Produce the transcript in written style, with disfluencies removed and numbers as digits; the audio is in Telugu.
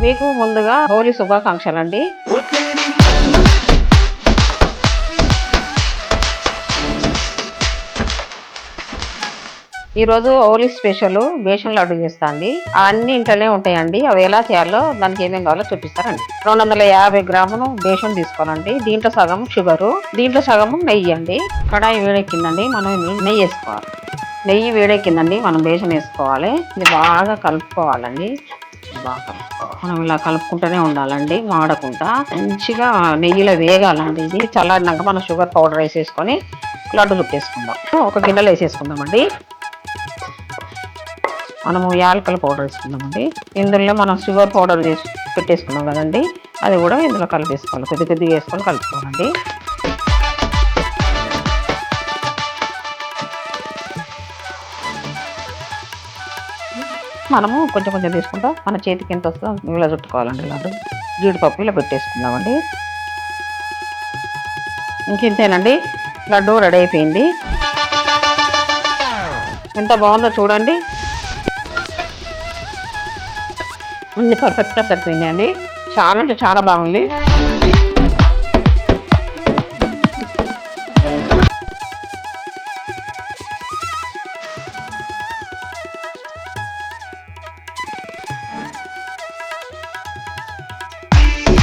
మీకు ముందుగా హోలీ శుభాకాంక్షలు అండి. ఈరోజు హోలీ స్పెషల్ బేషన్ లడ్డు చేస్తా అండి. అన్ని ఇంట్లోనే ఉంటాయండి. అవి ఎలా చేయాలో దానికి ఏమేమి కావాలో చూపిస్తారండి. 250 గ్రాములు బేషన్ తీసుకోవాలండి. దీంట్లో సగం షుగరు, దీంట్లో సగం నెయ్యి అండి. కడాయి వేడెక్కిందండి, మనం నెయ్యి వేసుకోవాలి. నెయ్యి వేడెక్కిందండి, మనం బేషన్ వేసుకోవాలి. ఇది బాగా కలుపుకోవాలండి. మనం ఇలా కలుపుకుంటూనే ఉండాలండి, మాడకుండా మంచిగా నెయ్యిలో వేగాలండి. ఇది చల్లారినాక మనం షుగర్ పౌడర్ వేసేసుకొని లడ్డు చుట్టేసుకుందాం. ఒక గిన్నెలో వేసేసుకుందామండి. మనము యాలకుల పౌడర్ వేసుకుందామండి. ఇందులో మనం షుగర్ పౌడర్ చేసి పెట్టేసుకున్నాం కదండి, అది కూడా ఇందులో కలిపేసుకోవాలి. కొద్దిగా వేసుకొని కలుపుకోవాలండి. మనము కొంచెం తీసుకుంటాం. మన చేతికి ఎంత వస్తుందో ఇలా చుట్టుకోవాలండి. లడ్డు జీడిపప్పు ఇలా పెట్టేసుకుందామండి. ఇంకేంతేనండి, లడ్డు రెడీ అయిపోయింది. ఎంత బాగుందో చూడండి. అన్ని పర్ఫెక్ట్గా సరిపోయింది అండి. చాలా అంటే చాలా బాగుంది.